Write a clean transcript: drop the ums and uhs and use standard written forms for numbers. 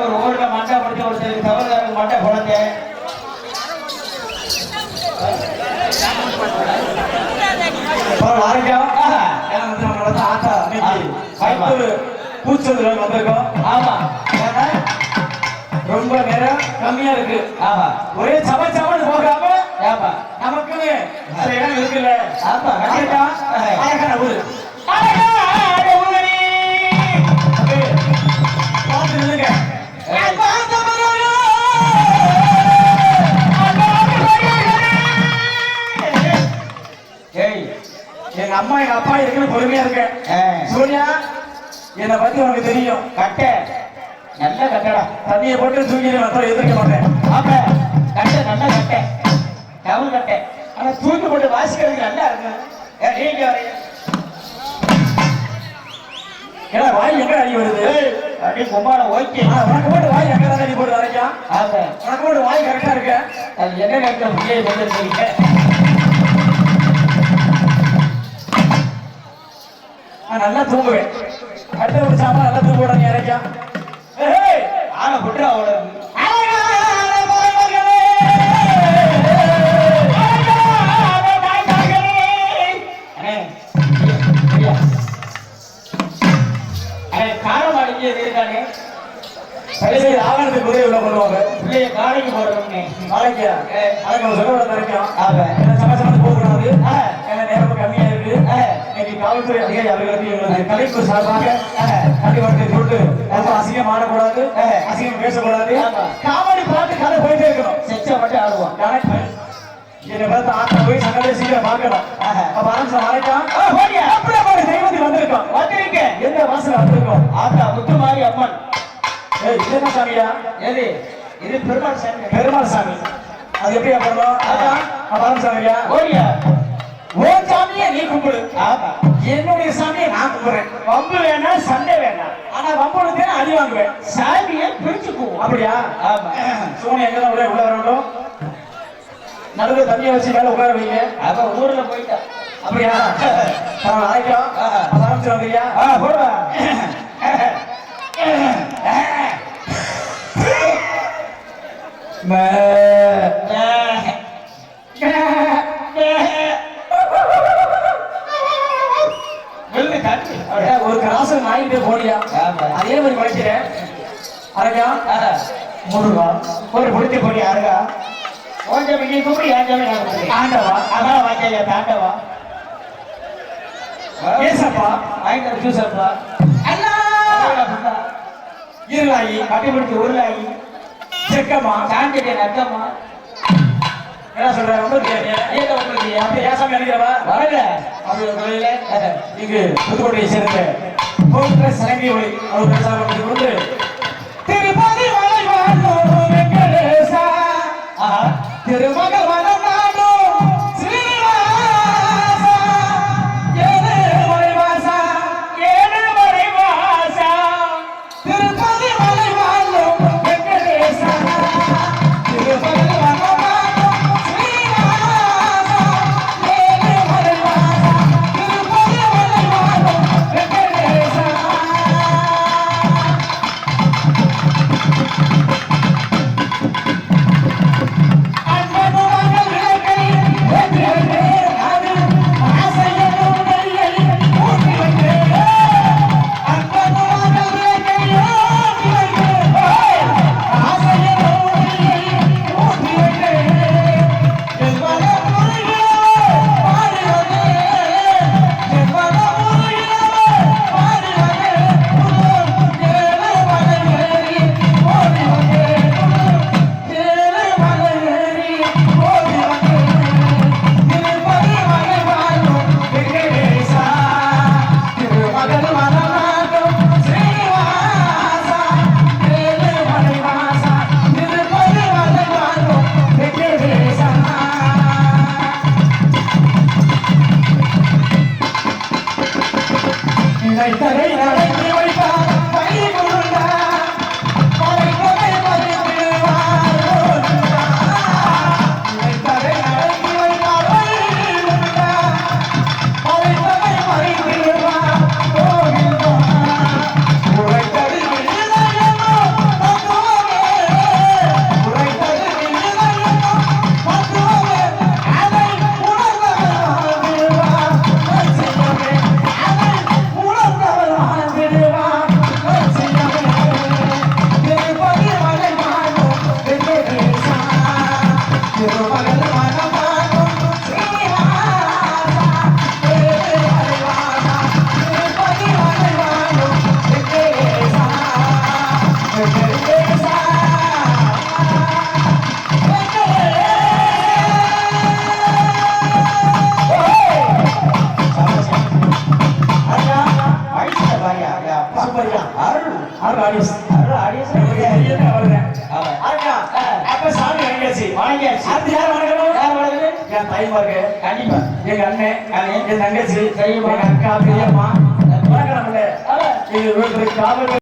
ஒரு ஊர்ல மண்டை முடிச்சு ஒருத்தருக்கு தவறுதாருக்கு மண்டை குழந்தை பூச்சல் வந்திருக்கோம். ஆமா ரொம்ப நேரம் கம்மியா இருக்கு. ஆமா ஒரே சபை சபைன்னு போகாம நமக்குன்னு இடம் இருக்குல்ல. அழகான ஊரு பார்த்து நில்லுங்க. எங்க அம்மா எங்க அப்பா இருக்குன்னு பொறுமையா இருக்க. சூர்யா என்னை பத்தி உனக்கு தெரியும். கட்டை நல்ல கட்டடா. தண்ணியை போட்டு தூக்கிட்டு எதிர்க்க மாட்டேன். ஆமா கட்டை நல்ல கட்டை டவுன் கட்டை. ஆனா தூக்கி போட்டு வாசிக்கிறதுக்கு நல்லா இருக்கு. நீங்க ஏன்னா வாய் எங்க அடி வருது? அடி கும்பால ஓகே. உனக்கு போட்டு வாய் எங்க தான் அடி போட்டு வரைக்கா? உனக்கு போட்டு வாய் கரெக்டா இருக்க. அது என்ன கரெக்டா பிள்ளையை கொண்டு இருக்கீங்க. நல்லா தூங்குவேன். கட்டை பிடிச்சாம நல்லா தூங்க விடாங்க இறக்கா. ஆனா போட்டு அவ்வளவு காரமாடிக்கு இருக்கானே ஆவணத்துக்கு உதவி உள்ள பண்ணுவாங்க. பிள்ளைய காலைக்கு போடுறோம்னே நாளைக்கு அதுக்கு சொல்ல இருக்கும். சமசமத்து போகக்கூடாது. ஏன்னா நேரம் கம்மியா இருக்கு. இன்னைக்கு காவல்துறை அதிகாரி அவர்களுக்கு கலைப்பு சார்பாக கண்டிப்பாக போட்டு ரொம்ப அசிங்கம் ஆடக்கூடாது, அசிங்கம் பேசக்கூடாது. காமெடி பாட்டு கதை போயிட்டே இருக்கணும். செச்சா மட்டும் ஆடுவோம். என்னை பார்த்து ஆட்டா போய் சங்கத்தை சீக்கிரம் பார்க்கணும். அப்ப ஆரம்பிச்சு வரைக்கும் அப்படியே தெய்வத்துக்கு வந்திருக்கோம். வந்திருக்க எந்த வாசல வந்திருக்கோம்? ஆட்டா முத்துமாரி அம்மன். இது என்ன சாமியா? எது இது? பெருமாள் சாமி. பெருமாள் சாமி அது எப்படி பண்ணணும்? அதான் சாமியா. ஓடியா ஓ சாமியை நீ கும்பிடு. என்னுடைய சாமியை நான் கும்பிடுறேன். வம்பு வேணாம், சண்டை வேணாம். ஆனா வம்புக்கு அடி வாங்குவேன். சாமியை பிரிச்சுக்குவோம். அப்படியா? ஆமா. சோனி எங்கதான் உள்ள வரணும். நடுவில் தண்ணியை வச்சு மேல உட்கார வைங்க. அப்ப ஊர்ல போயிட்டா. அப்படியா? ஆயிட்டோம். ஆரம்பிச்சு வந்தியா? போடுவா. ஒரு கிராசம் நாயிட்டே போடியா. அதே மாதிரி குறைக்கிறேன். அருகா முருகா ஒரு புடிச்சு போடி. அருகா கொஞ்சம் நீ கூப்பிடி. ஆண்டவா அதான் வாய்க்கையா தாண்டவா ஏசப்பா ஆயிட்ட ஜூசப்பா இருளாயி கட்டிப்பிடிச்சு உருளாயி செக்கம்மா சாண்டிய நக்கம்மா என்ன சொல்ற? அப்படி ஏசாமி நினைக்கிறவா வரல. அப்படி இங்கு புதுக்கோட்டையை சேர்ந்த சலங்கை ஒளி அவர் பேசாம கொண்டு திருப்பதி மலை வாழும் வெங்கடேசா திருமகள் வனம் நாடும் ஸ்ரீனிவாசா ஏழுமலை வாசா ஏழுமலை வாசா திருப்பதி மலை வாழும் வெங்கடேசா திருமகள் வனம் நாடும் ஸ்ரீனிவாசா ஏழுமலை வாசா திருப்பதி மலை வாழும் வெங்கடேசா. படிக்கலாம் அருள் அருள் ஆடியன்ஸ் ஆடியன்ஸ் வருகிறேன் ஆமா அப்ப சாமி வணங்கியாச்சு வணங்கியாச்சு அடுத்து யார் வணங்கணும் யார் வணங்குது என் தாய்மார்க்கு கண்டிப்பா எங்க அண்ணன் என் தங்கச்சி சரிம்மா. எங்க அக்கா பெரியம்மா வணங்கணும்ல எங்க வீட்டுக்கு காவல்